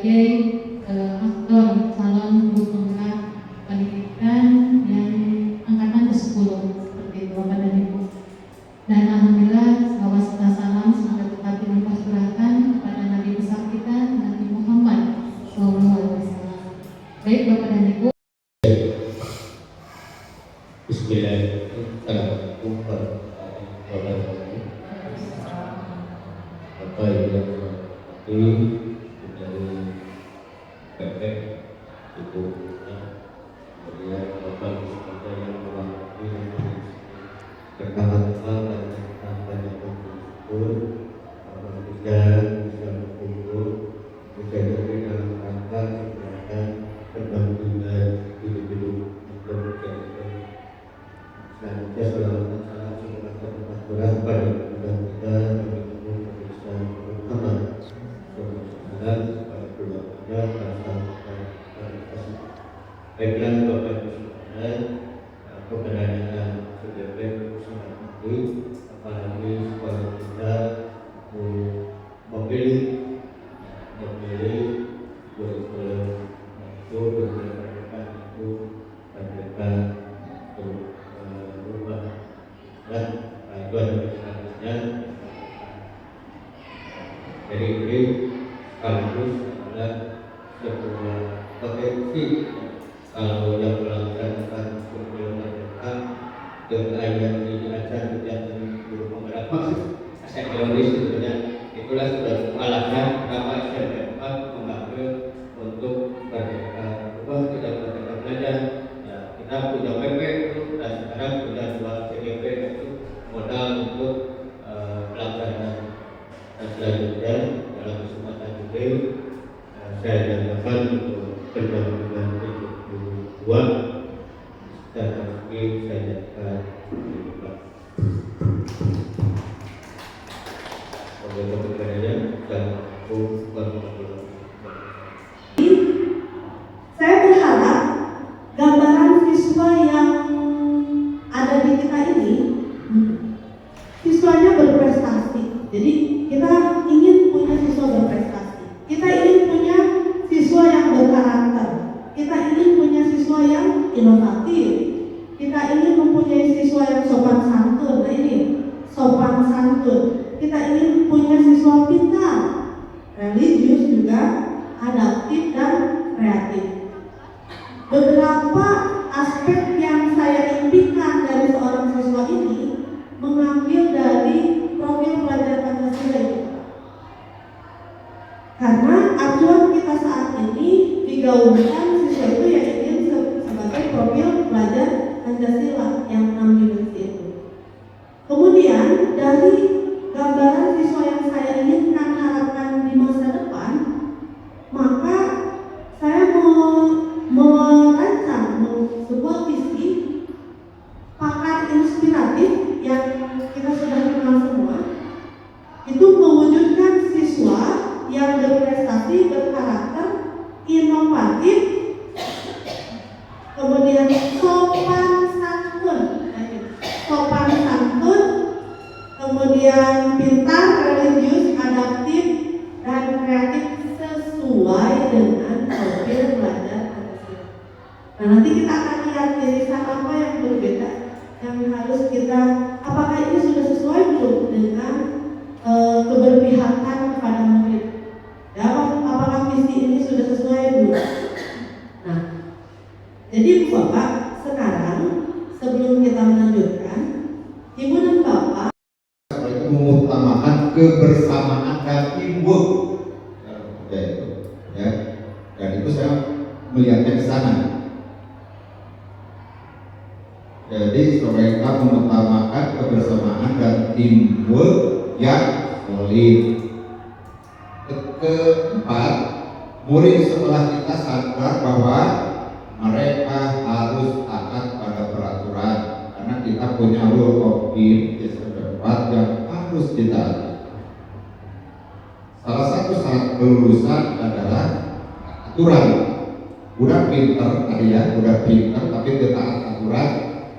sebagai aktor calon guru penggerak pendidikan yang angkatan ke-10 seperti itu Bapak dan Ibu. Dan alhamdulillah wassalam salam semoga tetap dilimpahkan kepada Nabi besar kita Nabi Muhammad SAW. Baik Bapak dan Ibu. Bismillahirrahmanirrahim. Bapak Ibu dari PP Ibu kemudian Bapak Ibu yang mewakili perkataan dan banyak berkumpul dan bisa berkumpul bisa jadi dalam rangka kegiatan perbandingan individu dan dia selalu salam semoga tempat berapa pada kita bisa bersama dan pada keluarga baiklah Bapak Ibu sekalian, keberadaan CDP sangat penting, apalagi kalau kita memilih kurikulum itu berdasarkan itu mereka berubah dan itu ada selanjutnya. Jadi ini sekaligus adalah sebuah potensi kalau yang melaksanakan kurikulum mereka dengan ayat ini akan menjadi guru penggerak aset teroris sebenarnya itulah sudah malahnya kenapa SMK mengambil untuk merdeka ubah tidak merdeka belajar ya, kita punya PP itu dan sekarang punya 2 CDP itu modal untuk pelaksanaan dan selanjutnya dalam kesempatan ini saya nyatakan untuk pendampingan uang dan mungkin saya nyatakan dibuka oleh kebenarannya dan saya berharap gambaran siswa yang ada di kita ini siswanya berprestasi. Jadi kita ingin punya siswa berprestasi, kita ingin punya siswa yang berkarakter, kita ingin punya siswa yang inovatif, kita ingin mempunyai siswa yang sopan santun. Nah ini sopan santun. Kita ingin punya siswa pintar, religius juga, adaptif dan kreatif. Beberapa aspek yang saya impikan dari seorang siswa ini mengambil dari profil pelajar Pancasila itu. Karena acuan kita saat ini digaungkan siswa itu yang ingin sebagai profil pelajar Pancasila yang 6 dimensi itu. Kemudian dari gambaran siswa yang saya inginkan harapkan di masa depan, maka saya merancang sebuah visi pakar inspiratif yang kita sudah kenal semua, itu mewujudkan siswa yang berprestasi, berkarakter, inovatif, kemudian sopan santun, kemudian pintar, religius, adaptif, dan kreatif sesuai dengan profil pelajar Pancasila. Nah nanti kita akan lihat irisan apa yang berbeda, yang harus kita, apakah ini sudah sesuai belum dengan keberpihakan kepada murid. Ya, apakah visi ini sudah sesuai belum? Nah, jadi Ibu Bapak, sekarang sebelum kita melanjutkan, Ibu dan Bapak mengutamakan kebersamaan dan teamwork ya, dan itu saya melihatnya ke sana. Jadi mereka mengutamakan kebersamaan dan teamwork yang solid. Keempat, murid setelah kita sadar bahwa mereka harus taat pada peraturan karena kita punya rule of game yang harus ditaati. Salah satu syarat kelulusan adalah aturan. Udah pinter tadi ya, udah pinter tapi taat aturan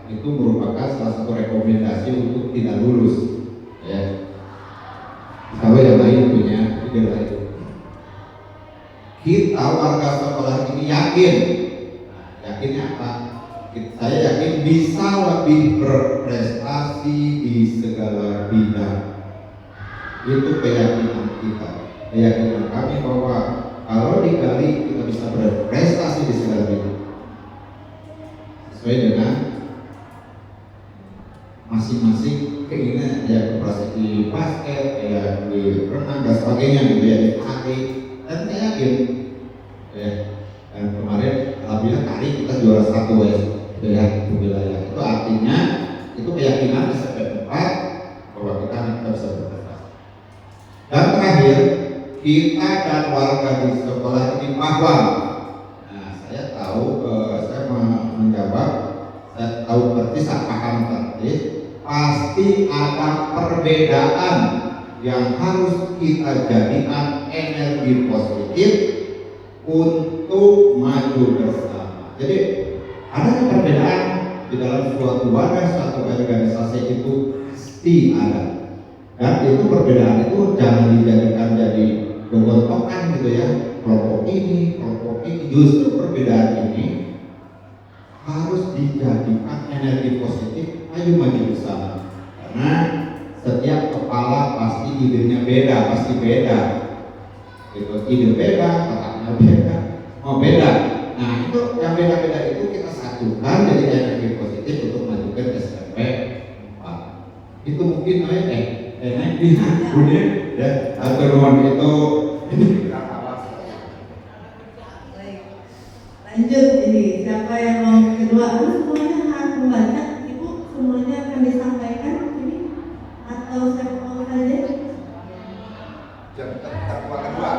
itu merupakan salah satu rekomendasi untuk tidak lulus. Ya. Kalau yang lain punya ide lain. kita warga sekolah ini yakin. Nah, yakinnya apa? Saya yakin bisa lebih berprestasi di segala bidang. Itu keyakinan kita, keyakinan kami bahwa kalau dikali kita bisa berprestasi di segala bidang sesuai dengan masing-masing keinginan, ya berprestasi di basket, ya di renang dan sebagainya gitu ya, di tari. Dan saya yakin ya, dan kemarin alhamdulillah tadi kita juara 1 ya, di wilayah. Itu artinya itu keyakinan SMP 4 bahwa kita bisa berprestasi. Dan terakhir, kita dan warga di sekolah ini paham. Nah, saya tahu, saya menjawab, saya tahu persis, saya paham persis. Pasti ada perbedaan yang harus kita jadikan energi positif untuk maju bersama. Jadi ada perbedaan di dalam suatu wadah, suatu organisasi itu pasti ada. Dan itu perbedaan itu jangan dijadikan jadi gontokan gitu ya, kelompok ini. Justru perbedaan ini harus dijadikan energi positif. Ayo maju bersama. Karena setiap kepala pasti idenya beda, pasti beda. Itu ide beda, otaknya beda, mau beda. Nah itu yang beda-beda itu kita satukan jadi energi positif untuk majukan SMP 4. Itu mungkin naik ya, atau ruang itu lanjut ini siapa yang mau kedua? Semuanya harus membaca. Ibu semuanya akan disampaikan ini atau sampel saja? Terkuat kedua.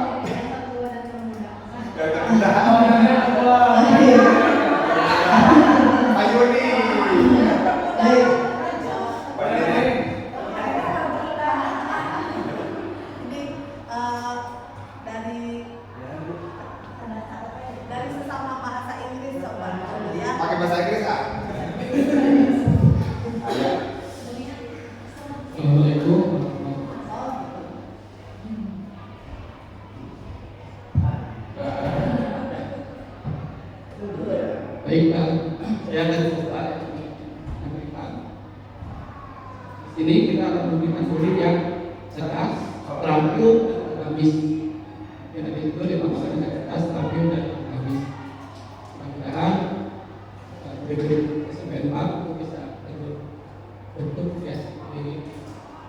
Ayo nih. Baik. Dari sesama bahasa Inggris coba dulu ya. Pakai bahasa Inggris ah. Assalamualaikum. Baik Pak, saya akan coba memberikan. Di sini kita akan memberikan murid yang cerdas, terampil, dan agamis. Yang itu dimaksudkan cerdas, terampil, dan agamis. Mudah-mudahan murid-murid SMP 4 itu bisa terbentuk ya di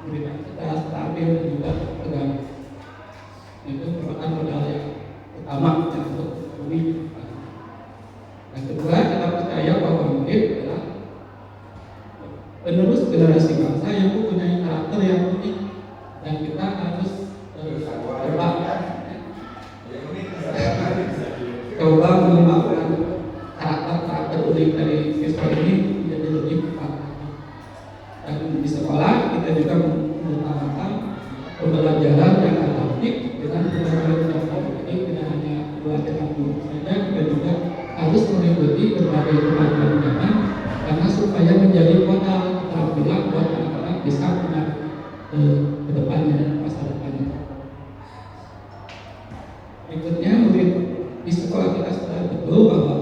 murid yang cerdas, terampil, dan juga agamis. Itu merupakan modal yang utama untuk murid. Yang kedua, kita percaya bahwa murid adalah penerus generasi bangsa yang mempunyai karakter yang unik dan kita harus coba mengembangkan karakter unik dari siswa ini menjadi lebih baik. Dan di sekolah kita juga mengutamakan pembelajaran yang adaptif dengan pembelajaran yang objektif, tidak hanya belajar dengan guru saja, kita juga harus mengikuti berbagai pelajaran karena supaya menjadi modal keterampilan buat anak-anak bisa punya ke depannya, masa depannya. Berikutnya, murid di sekolah kita sadar betul bahwa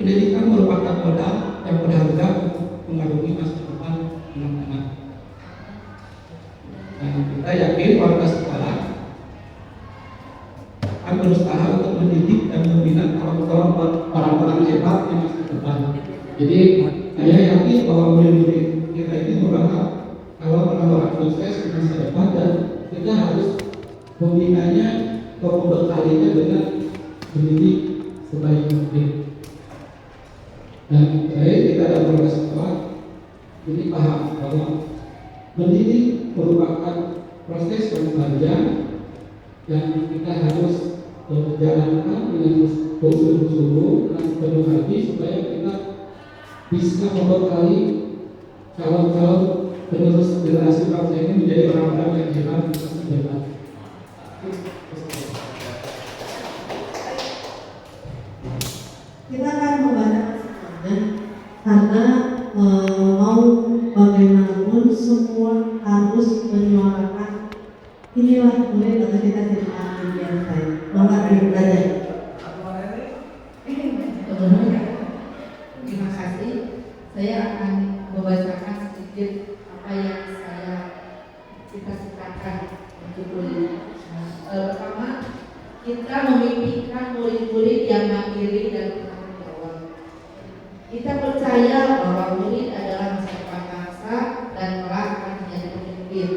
pendidikan merupakan modal yang berharga untuk mengarungi masa depan anak-anak. Dan kita yakin warga sekolah akan berusaha untuk mendidik dan membina kawan-kawan orang-orang hebat di masa depan. Jadi saya yakin bahwa murid-murid kita ini berharap kalau orang-orang sukses di masa depan, dan kita harus membinanya atau membekalinya dengan mendidik sebaik mungkin. Dan saya kita dalam warga sekolah ini paham bahwa mendidik merupakan proses yang panjang yang kita harus jalankan dengan bersungguh-sungguh dan penuh hati supaya kita bisa membekali calon-calon penerus generasi bangsa ini menjadi orang-orang yang hebat di masa depan. Kita akan membaca semuanya karena mau bagaimanapun semua harus menyuarakan inilah boleh kata cita-cita impian saya. Mau nggak hadir belajar. Terima kasih. Saya akan membacakan sedikit apa yang saya cita-citakan untuk kuliah. Pertama, kita memimpikan murid-murid yang mandiri dan bertanggung jawab. Kita percaya bahwa murid adalah masa depan bangsa dan kelak akan menjadi pemimpin.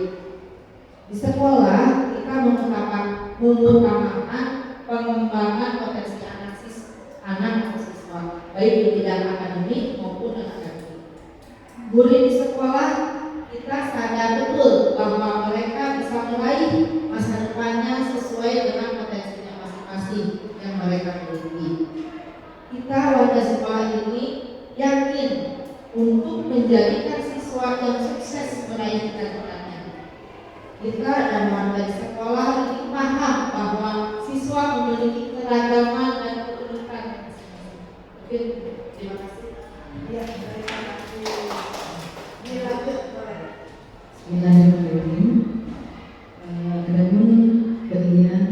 Di sekolah, kita mengutamakan pengembangan potensi anak siswa, baik di bidang akademik maupun non-akademik. Murid di sekolah, kita sadar betul bahwa mereka bisa meraih masa depannya sesuai dengan potensinya masing-masing yang mereka miliki. Kita warga sekolah ini yakin untuk menjadikan siswa yang sukses meraih cita-citanya. Kita dan warga di sekolah ini paham bahwa siswa memiliki keragaman dan keunikan masing-masing. Oke, terima kasih. Iya, terima kasih. Dilanjut boleh. Bismillahirrahmanirrahim. Adapun keinginan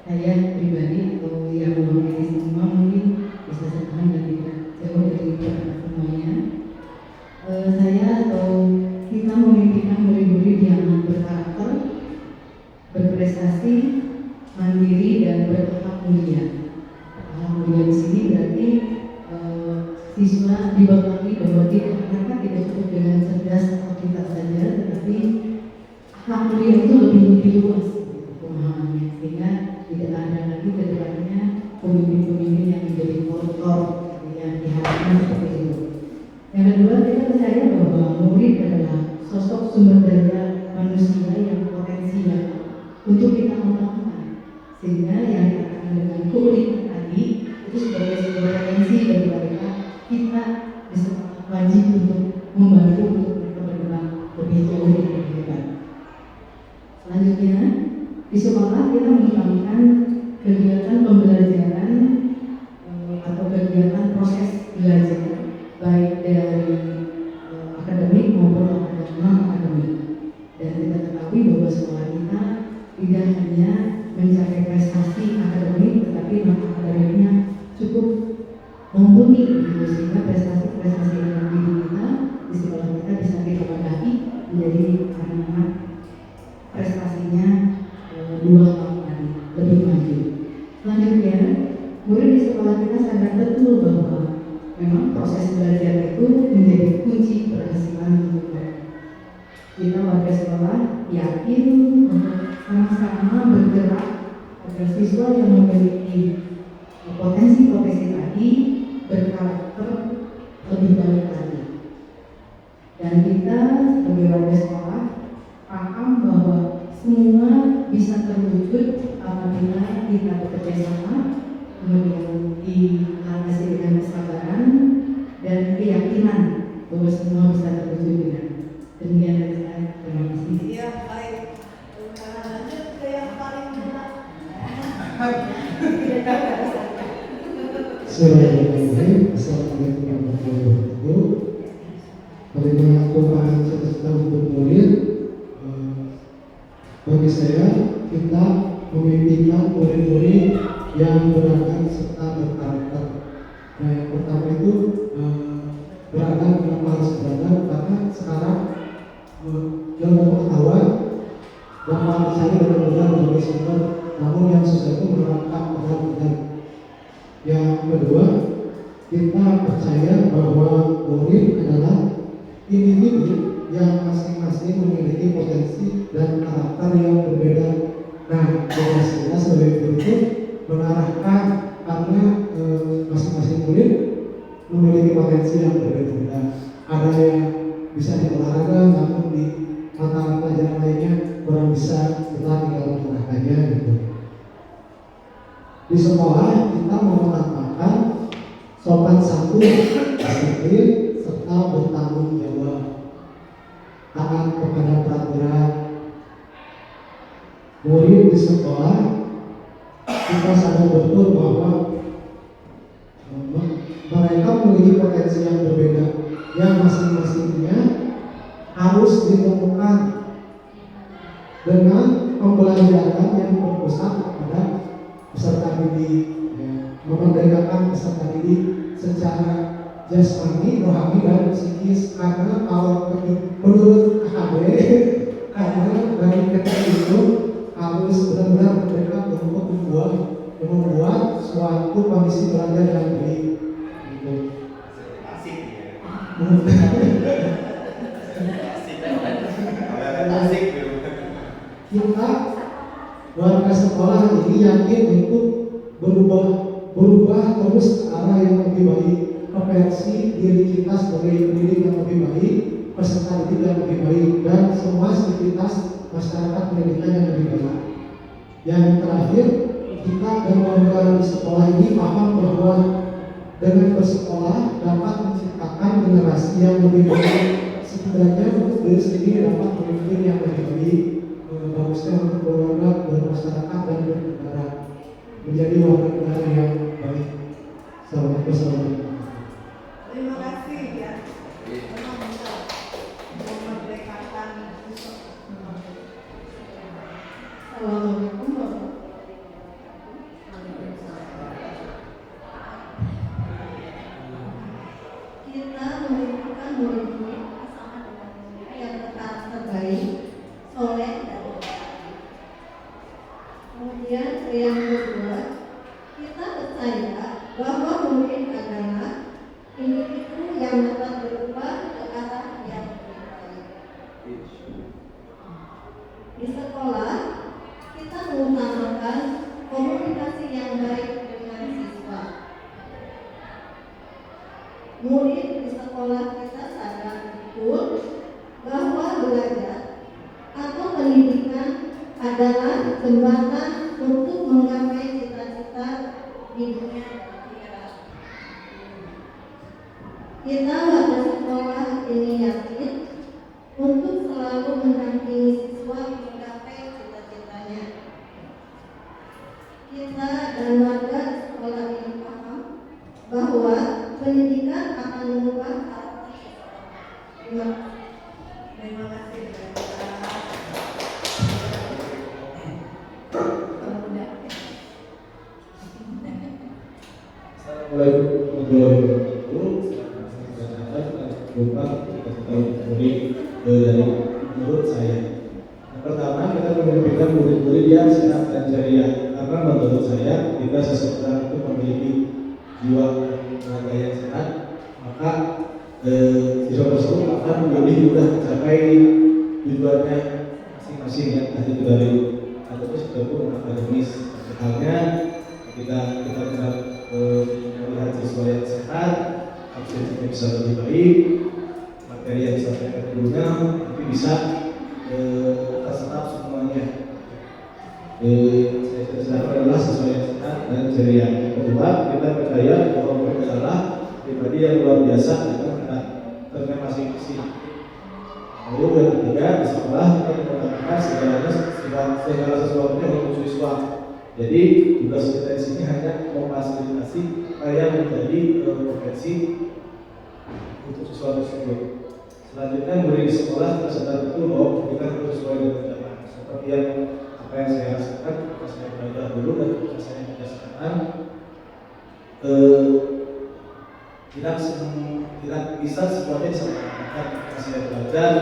saya pribadi atau yang mewakili semua mungkin bisa sepaham dan tidak jauh dari semuanya. Saya atau kita memimpikan murid-murid yang berkarakter, berprestasi, mandiri dan bertakwa mulia. Takwa mulia di sini berarti siswa dibekali bahwa mereka tidak cukup dengan cerdas atau pintar saja, tetapi hak mulia itu lebih luas pemahamannya, sehingga tidak ada lagi ke depannya pemimpin-pemimpin yang menjadi koruptor yang diharapkan seperti itu. Yang kedua, kita percaya bahwa murid adalah sosok sumber daya manusia yang potensial untuk kita kembangkan, sehingga yang dikatakan dengan keunikan tadi itu sebagai sebuah potensi bagi mereka. Kita bisa wajib untuk membantu untuk mereka berkembang lebih jauh dan lebih hebat. Selanjutnya, di sekolah kita mengembangkan kegiatan pembelajaran atau kegiatan proses belajar baik dari akademik maupun non-akademik. Dan kita ketahui bahwa sekolah kita tidak hanya mencapai prestasi akademik, tetapi non-akademiknya cukup mumpuni, sehingga prestasi-prestasi yang kita di sekolah kita bisa kita wadahi menjadi anak-anak prestasinya 2 tahun lagi lebih maju. Selanjutnya, murid di sekolah kita sadar betul bahwa memang proses belajar itu menjadi kunci keberhasilan untuk mereka. Kita warga sekolah yakin untuk sama-sama bergerak agar siswa yang memiliki potensi-potensi tadi berkarakter lebih baik lagi. Dan kita sebagai warga sekolah paham bahwa semua bisa terwujud apabila kita bekerja sama, kemudian dilandasi dengan kesabaran dan keyakinan bahwa semua bisa terwujud dengan demikian dari saya. Terima kasih. Iya, baik. Lanjut ke yang paling benar. Bismillahirrahmanirrahim. Assalamualaikum warahmatullahi wabarakatuh. Bagaimana aku akan cita-cita untuk murid? Bagi saya, kita memimpikan murid-murid yang beragam serta berkarakter. Nah, yang pertama itu beragam. Kenapa harus beragam? Karena sekarang ilmu pengetahuan dapat dicari dengan mudah dari sumber, namun yang susah itu menerapkan benar-benar. Yang kedua, kita percaya bahwa murid adalah individu yang masing-masing memiliki potensi dan karakter yang berbeda. Nah, tugasnya sebagai guru itu mengarahkan karena masing-masing murid memiliki potensi yang berbeda-beda. Ada yang bisa di olahraga, namun di mata pelajaran lainnya kurang bisa, kita tinggal mengarahkannya gitu. Di sekolah kita menetapkan sopan santun, disiplin, serta bertanggung jawab, taat kepada peraturan. Murid di sekolah kita sadar betul bahwa mereka memiliki potensi yang berbeda, yang masing-masingnya harus ditemukan dengan pembelajaran yang berpusat kepada jasmani, rohani, dan psikis. Karena kalau menurut AKB, karena dari kata itu harus benar-benar mereka membuat suatu kondisi belajar yang baik. Gitu. Asik ya. Asik gitu. Kita warga sekolah ini yakin untuk berubah terus ke arah yang lebih baik, ke versi diri kita sebagai pendidik yang lebih baik, peserta didik yang lebih baik, dan semua aktivitas masyarakat pendidikan yang lebih baik. Yang terakhir, kita dan warga di sekolah ini paham bahwa dengan bersekolah dapat menciptakan generasi yang lebih baik, setidaknya untuk diri sendiri dapat memimpin yang lebih baik, bagusnya untuk keluarga, bermasyarakat, dan bernegara, menjadi warga negara yang baik. Assalamualaikum. Terima kasih ya. Memang benar. Memerdekakan siswa. Assalamualaikum warahmatullahi Kita membutuhkan murid-murid bersama dengan murid yang berkarakter baik, soleh, dan baik. Kemudian yang kedua, kita percaya bahwa murid adalah individu yang dapat berubah ke arah yang lebih baik. Di sekolah, kita mengutamakan komunikasi yang baik dengan siswa. Murid di sekolah kita sadar betul bahwa belajar atau pendidikan adalah jembatan untuk menggapai cita-cita di dunia akhirat. Kita warga sekolah ini yakin untuk selalu mendampingi siswa menggapai cita-citanya. Kita dan warga sekolah ini paham bahwa pendidikan akan mengubah karakter seseorang. Terima kasih. Assalamualaikum warahmatullahi wabarakatuh. Dari menurut saya, yang pertama kita memimpikan murid-murid yang sehat dan ceria, karena menurut saya jika seseorang itu memiliki jiwa raga yang sehat, maka siswa tersebut akan lebih mudah mencapai tujuannya masing-masing ya, entah itu dari akademis ataupun akademis. Halnya ketika kita tidak melihat siswa yang sehat, absensinya bisa lebih baik, materi yang disampaikan gurunya tapi bisa terserap semuanya. Saya adalah siswa yang sehat dan ceria. Kedua, kita percaya bahwa mereka adalah pribadi yang luar biasa dengan karakternya masing-masing. Lalu yang ketiga, di sekolah kita menggunakan segala sesuatunya untuk siswa. Jadi tugas kita di sini hanya memfasilitasi supaya menjadi profesi untuk siswa tersebut. Selanjutnya, murid di sekolah kita sadar betul bahwa kita harus sesuai dengan zaman. Seperti apa yang saya rasakan ketika saya belajar dulu dan ketika saya belajar sekarang, tidak bisa semuanya disampaikan. Ketika saya belajar,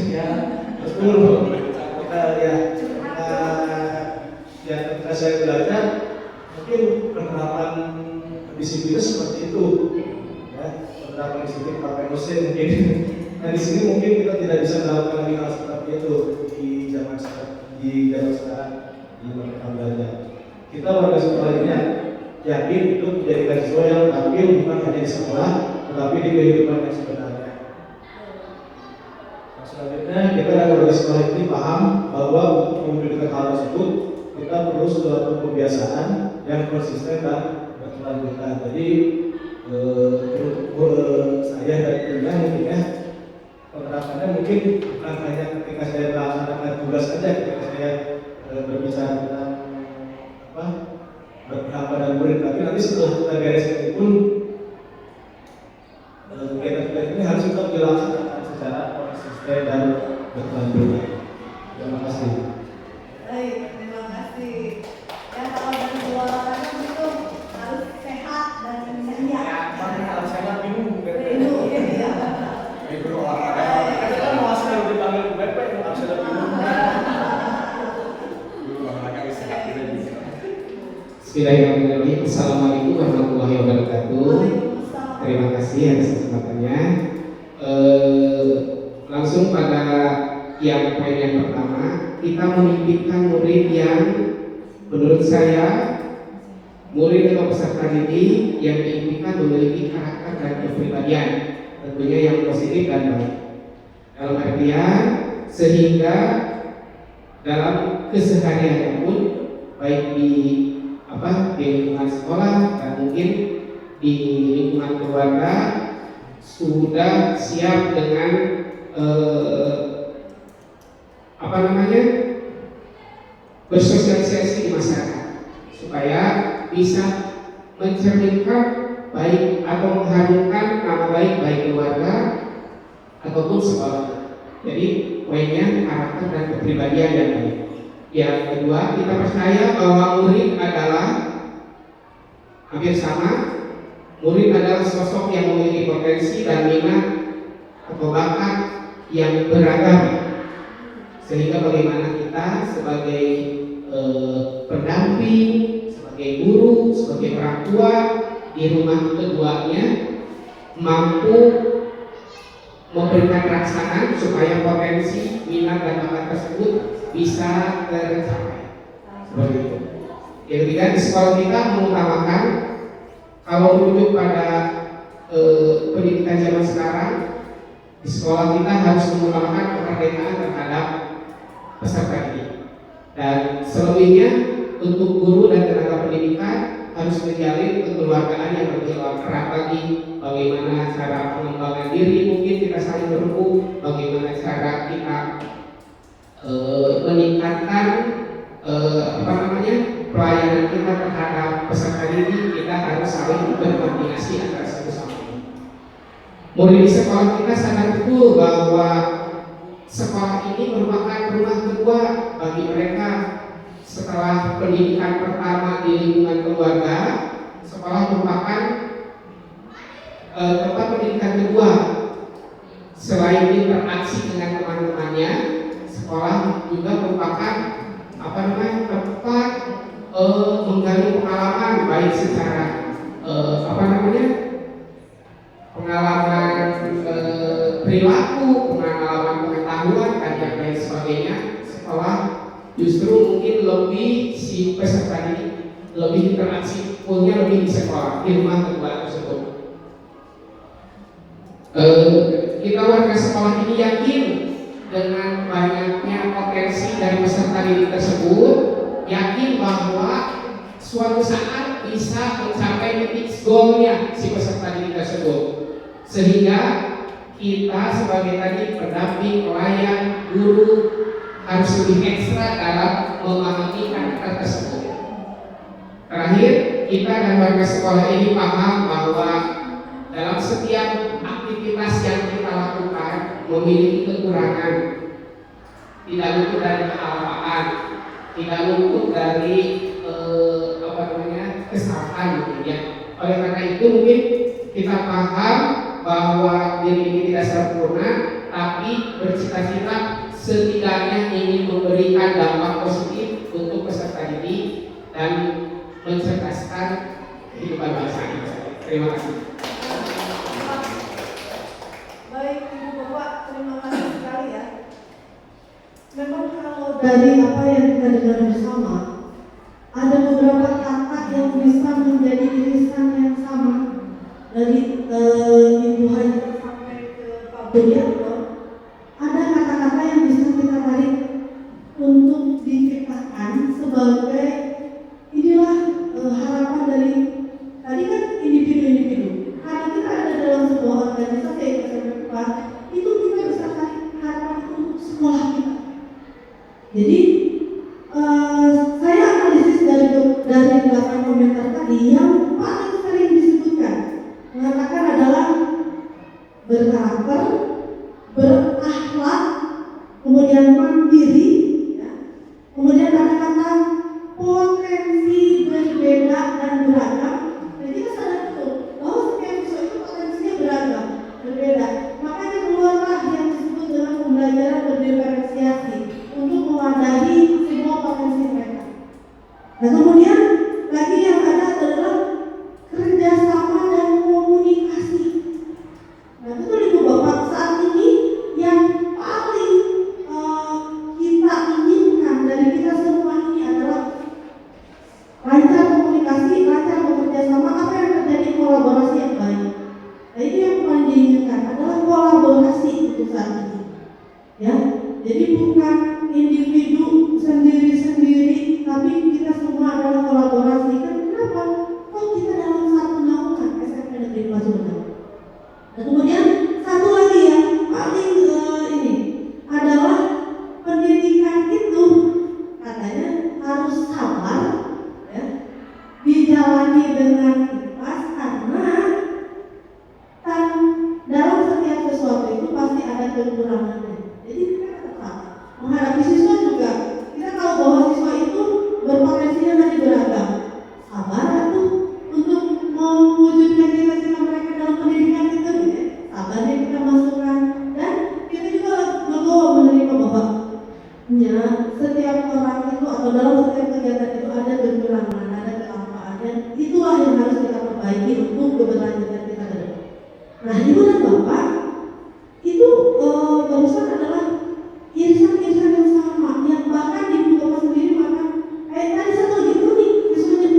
ya betul. Ketika saya belajar, mungkin penerapan disiplinnya seperti itu, ya, penerapan disiplin pakai mesin mungkin. Nah di sini mungkin kita tidak bisa melakukan lagi hal seperti itu di zaman sekarang, di masa belajar. Kita warga sekolah ini yakin untuk menjadikan siswa yang tampil bukan hanya di sekolah, tetapi di kehidupan yang sebenarnya. Selanjutnya, kita dan warga sekolah ini paham bahwa untuk mewujudkan hal tersebut kita perlu suatu kebiasaan yang konsisten dan berkelanjutan. Jadi saya dan timnya mungkin ya penerapannya mungkin bukan hanya ketika saya melaksanakan tugas saja, ketika saya berbicara tentang berpihak pada murid, tapi nanti setelah kita beres ini pun kegiatan ini harus tetap dilaksanakan secara konsisten dan berkelanjutan. Terima kasih. Baik, terima kasih. Ya kalau dari olahraga itu harus sehat dan Bismillahirrahmanirrahim. Assalamualaikum warahmatullahi wabarakatuh. Waalaikumsalam. Terima kasih atas kesempatannya. Langsung pada yang poin yang pertama, kita memimpikan murid yang menurut saya murid atau peserta didik yang diimpikan memiliki karakter dan kepribadian tentunya yang positif dan baik. Dalam artian sehingga dalam keseharian pun baik di lingkungan sekolah dan mungkin di lingkungan keluarga sudah siap dengan bersosialisasi di masyarakat supaya bisa mencerminkan baik atau mengharumkan nama baik keluarga ataupun sekolah. Jadi poinnya karakter dan kepribadian yang baik. Yang kedua, kita percaya bahwa murid adalah hampir sama. Murid adalah sosok yang memiliki potensi dan minat atau bakat yang beragam. Sehingga bagaimana kita sebagai pendamping, sebagai guru, sebagai orang tua di rumah keduanya mampu memberikan rangsangan supaya potensi minat dan bakat tersebut bisa tercapai. Seperti itu. Yang ketiga, di sekolah kita mengutamakan kalau merujuk pada pendidikan zaman sekarang, di sekolah kita harus mengutamakan kemerdekaan terhadap peserta didik. Dan selebihnya untuk guru dan tenaga pendidikan harus menjalin kekeluargaan yang lebih erat lagi. Bagaimana cara pengembangan diri, mungkin kita saling berhubung, bagaimana cara kita meningkatkan pelayanan kita terhadap peserta didik. Kita harus saling berkoordinasi antara satu sama lain. Murid di sekolah kita sadar betul bahwa sekolah ini merupakan rumah kedua bagi mereka. Setelah pendidikan pertama di lingkungan keluarga, sekolah merupakan tempat pendidikan kedua. Selain interaksi dengan teman-temannya, sekolah juga merupakan tempat menggali pengalaman baik secara pengalaman perilaku, pengalaman pengetahuan dan yang lain sebagainya. Sekolah justru mungkin lebih si peserta ini lebih interaksi punya lebih di sekolah, di rumah kedua tersebut. Kita warga sekolah ini yakin dengan banyaknya potensi dari peserta didik tersebut, yakin bahwa suatu saat bisa mencapai titik goalnya si peserta didik tersebut. Sehingga kita sebagai tadi pendamping, pelayan, guru harus lebih ekstra dalam memahami karakter tersebut. Terakhir, kita dan warga sekolah ini paham bahwa dalam setiap aktivitas yang kita lakukan memiliki kekurangan, tidak luput dari kealpaan, tidak luput dari kesalahan mungkin ya. Oleh karena itu mungkin kita paham bahwa diri ini tidak sempurna, tapi bercita-cita setidaknya ingin memberikan dampak positif untuk peserta didik dan mencerdaskan kehidupan bangsa ini. Terima kasih. Baik Ibu Bapak, terima kasih sekali ya. Memang kalau Dari apa yang kita dengar bersama, ada beberapa kata yang bisa menjadi irisan yang sama dari Ibu Haji sampai ke Pak Budianto. Ada kata-kata yang bisa kita tarik untuk diciptakan sebagai inilah harapan dari tadi kan individu-individu. Karena kita ada dalam sebuah organisasi yang kita itu kita bisa tarik harapan untuk sekolah kita. Jadi saya analisis dari 8 komentar tadi yang paling sering disebutkan mengatakan adalah berkarakter, berakhlak, kemudian mandiri, ya. Kemudian ada kata potensi berbeda dan beragam. Jadi kita sadar betul bahwa setiap siswa itu potensinya beragam, berbeda. Makanya keluarlah yang disebut dengan pembelajaran berdiferensiasi untuk mewadahi semua potensi mereka. Nah kemudian lagi yang kegiatan itu ada kekurangan, ada kelapaan, dan itulah yang harus kita perbaiki untuk keberlanjutan kita ke depan. Nah, Ibu dan Bapak itu barusan adalah irisan-irisan yang sama, yang bahkan Ibu Bapak sendiri makan kayak tadi satu lagi unik, siswanya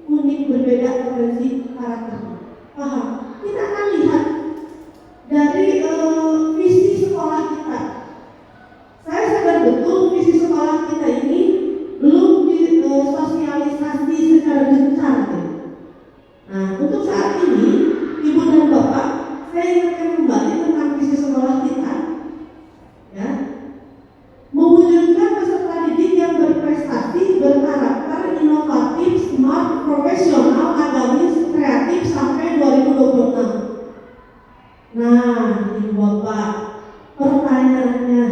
unik berbeda preferensi karakternya. Paham? Kita akan lihat dari visi sekolah kita. Saya sadar betul visi sekolah kita ini belum disosialisasi secara gencar. Nah, untuk saat ini, Ibu dan Bapak, saya ingatkan kembali tentang visi sekolah kita, ya, mewujudkan peserta didik yang berprestasi, berkarakter, inovatif, smart, profesional, agamis, kreatif sampai 2026. Nah, Ibu Bapak, pertanyaannya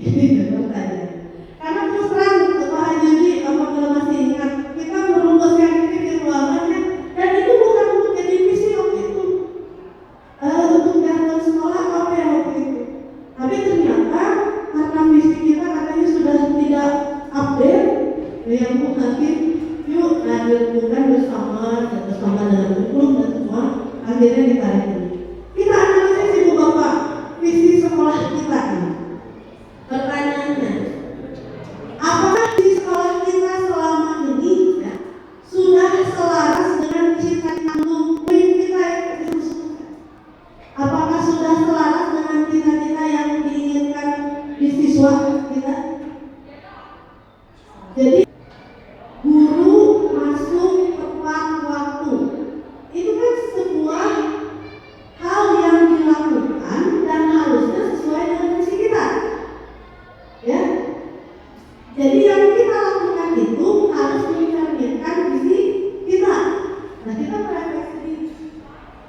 ini pertanyaan. Karena terus terang Pak Haji, apabila masih ingat, kita merumuskan ini di ruangannya, dan itu bukan untuk jadi misi waktu itu, untuk jargon sekolah atau apa yang waktu itu. Tapi ternyata karena misi kita katanya sudah tidak update, yang mungkin yuk dilakukan bersama dan bersama dengan kurikulum dan semua, akhirnya ditarik ini. Kita analisis Ibu Bapak visi sekolah kita ini. Pertanyaannya, apakah di sekolah kita selama ini ya, sudah selaras dengan cita-cita murid kita yang disebutkan? Apakah sudah selaras dengan cita-cita yang diinginkan di siswa kita? Jadi guru masuk tepat waktu itu kan sebuah hal yang dilakukan dan harusnya sesuai dengan visi kita, ya. Jadi yang kita lakukan itu harus mencerminkan visi kita. Nah, kita merefleksi.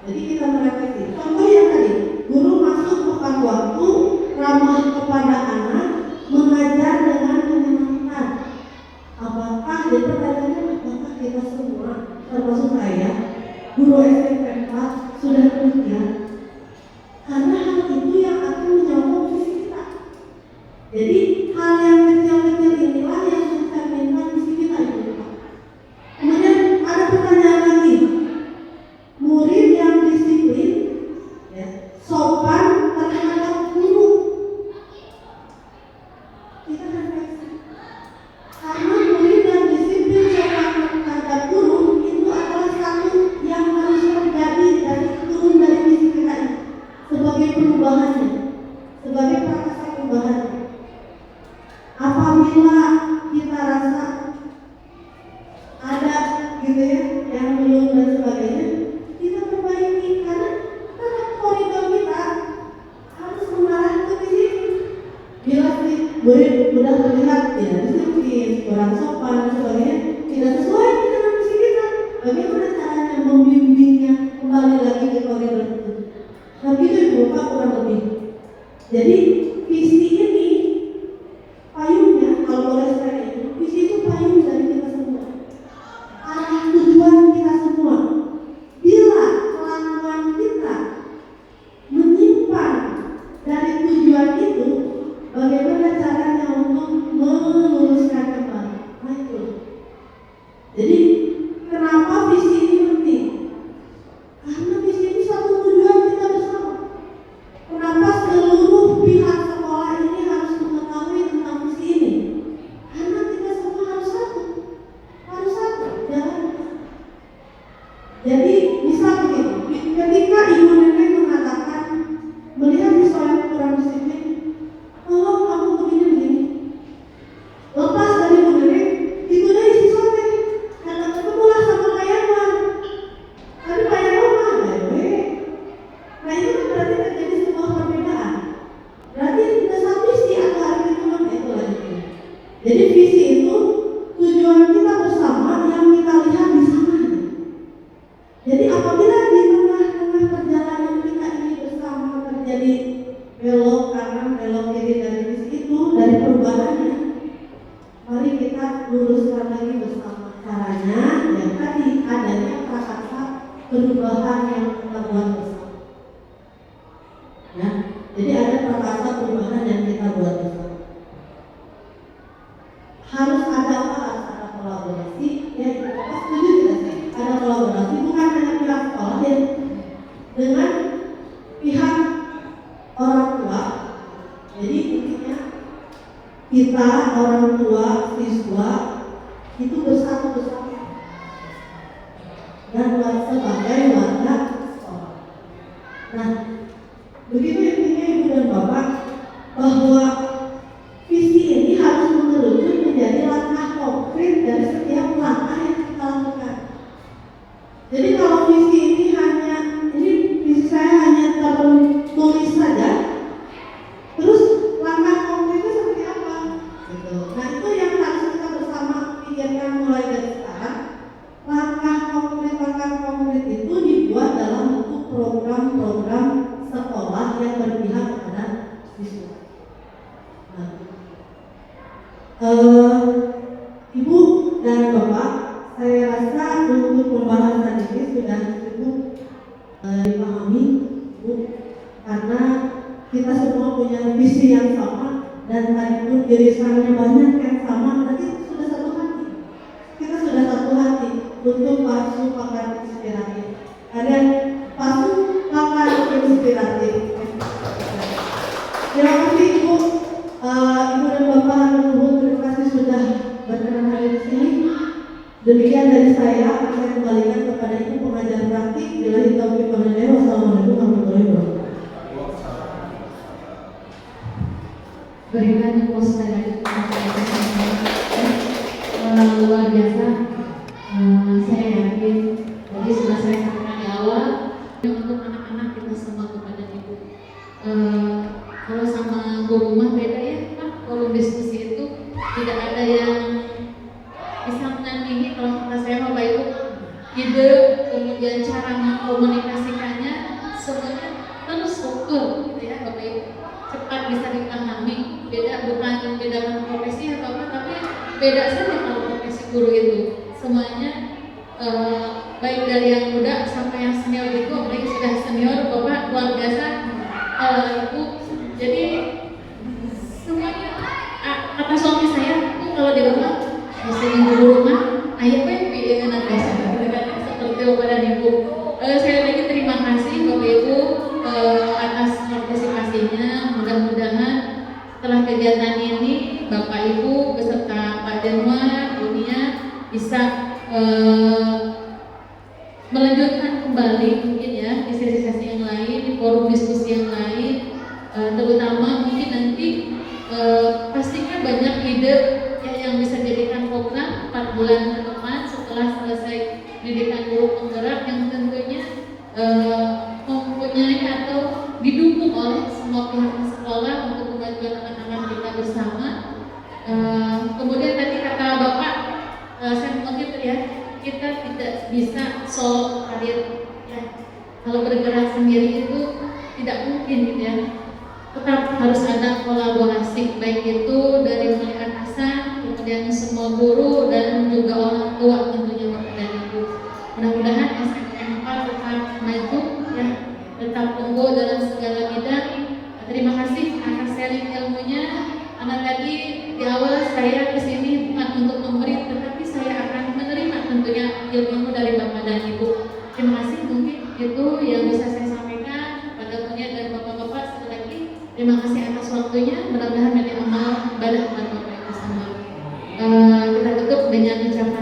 Jadi kita merefleksi. Contoh yang tadi, guru masuk tepat waktu, ramah kepada anak, mengajar dengan menyenangkan. Apakah, jadi pertanyaannya, apakah kita semua, termasuk saya, guru SMP 4 sudah demikian? Karena hal itu yang akan menjawab visi kita. Jadi hal yang kecil-kecil inilah yang mencerminkan visi kita itu. Kemudian ada pertanyaan lagi, murid yang disiplin, ya, sopan terhadap guru. Kita refleksi. Karena murid yang disiplin sopan terhadap guru itu adalah satu yang harus terjadi dari turun dari visi kita ini sebagai perubahannya, sebagai prakasa perubahannya. Apabila kita rasa ada gitu ya yang belum dan sebagainya, kita perbaiki karena koridor kita harus mengarah ke visi. Bila murid sudah terlihat tidak disiplin, kurang sopan dan sebagainya, tidak sesuai dengan visi kita, bagaimana caranya membimbingnya kembali lagi ke koridor itu? Nah, gitu Ibu Bapak kurang lebih. Jadi visi ini payungnya, kalau boleh saya ini, visi itu payung dari kita semua, arah tujuan kita semua. Bila kelakuan kita menyimpan dari tujuan itu, bagaimana caranya untuk meluruskan kembali? Nah, itu. Jadi kenapa visi ini penting? Karena visi ini satu tujuan kita bersama. Kenapa seluruh pihak sekolah ini harus mengetahui tentang visi ini? Karena kita semua harus satu jalan. Jadi misal begini, ketika ibu nenek mengatakan melihat siswa yang kurang disiplin, tolong kamu begini. Lepas dari ibu nenek, ibu dari siswa teh, karena ketemulah sama layanan. Tapi layanan mah nah itu kan berarti terjadi sebuah perbedaan. Berarti tidak satu visi atau hari itu itu lagi. Jadi visi itu tujuan kita bersama yang kita lihat di sana. Jadi apabila di tengah-tengah perjalanan kita ini bersama terjadi belok kanan, belok kiri dari visi itu, dari perubahannya, mari kita luruskan lagi bersama. Caranya yang tadi adanya prakasa perubahan yang kita buat bersama. Ya, jadi ada prakasa perubahan yang kita buat bersama. Harus ada apa? kolaborasi, ya Bapak setuju tidak sih ada kolaborasi bukan hanya pihak sekolah ya, dengan pihak orang tua. Jadi intinya kita orang tua siswa itu bersatu bersama dan sebagai warga sekolah. Nah, begitu intinya Ibu dan Bapak bahwa visi ini harus mengerucut menjadi langkah konkret dari setiap langkah yang kita lakukan. Jadi kalau visi ini visi saya hanya tertulis saja, terus langkah konkretnya seperti apa? Gitu. Nah itu yang harus kita bersama pikirkan mulai dari sekarang. Langkah konkret itu dibuat dalam bentuk program-program sekolah yang berpihak kepada siswa. Nah, Ibu dan Bapak, saya rasa untuk pembahasan ini sudah cukup dipahami, Bu, karena kita semua punya visi yang sama dan tadi pun irisannya banyak yang sama, tapi sudah satu hati. Kita sudah satu hati untuk pasu pakar inspiratif. Ada pasu pakar inspiratif. Terima kasih Ibu, Ibu dan Bapak Hatur, terima kasih sudah berkenan hadir di sini. Demikian dari saya, akan saya kembalikan kepada Ibu pengajar praktik. Bila taufiq wal hidayah. Wassalamualaikum warahmatullahi wabarakatuh. Berikan poster luar biasa. Saya yakin tadi sudah saya sampaikan di awal untuk anak-anak kita semua kepada Ibu. Kalau sama guru rumah beda ya Pak, kalau diskusi itu tidak ada yang bisa menandingi. Kalau kata saya Bapak Ibu, ide kemudian cara mengkomunikasikannya semuanya terus struktur gitu ya Bapak Ibu, cepat bisa dipahami. Bukan beda profesi atau apa, tapi beda saja kalau profesi guru itu semuanya baik dari yang muda sampai yang senior itu, apalagi sudah senior Bapak luar biasa Ibu. Jadi semuanya kata suami saya itu kalau di rumah mesti guru rumah ayah pepi dengan biasa seperti Bapak dan Ibu. Saya lagi terima kasih Bapak Ibu atas partisipasinya. Mudah-mudahan setelah kegiatan ini Bapak Ibu beserta Pak Denwar dunia bisa melanjutkan kembali mungkin ya di sesi-sesi yang lain, di forum diskusi yang lain, terutama mungkin nanti pastinya banyak ide yang bisa dijadikan program 4 bulan ke depan setelah selesai pendidikan guru penggerak yang tentunya mempunyai atau didukung oleh semua pihak sekolah untuk kemajuan anak-anak kita bersama. Kemudian tadi kata Bapak, saya mengutip ya, kita tidak bisa solo karir ya. Kalau bergerak sendiri itu tidak mungkin gitu ya. Tetap harus ada kolaborasi, baik itu dari mulai atasan, kemudian semua guru dan juga orang tua tentunya Bapak dan Ibu. Mudah-mudahan SMK tetap maju ya, tetap unggul dalam segala bidang. Terima kasih atas sharing ilmunya. Karena tadi di awal saya kesini bukan untuk memberi, tetapi saya akan menerima tentunya ilmu dari Bapak dan Ibu. Terima kasih, mungkin itu yang bisa saya sampaikan pada Munia dan Bapak-Bapak. Sekali lagi terima kasih atas waktunya. Mudah-mudahan menjadi amal ibadah buat Bapak Ibu semua. Kita tutup dengan ucapan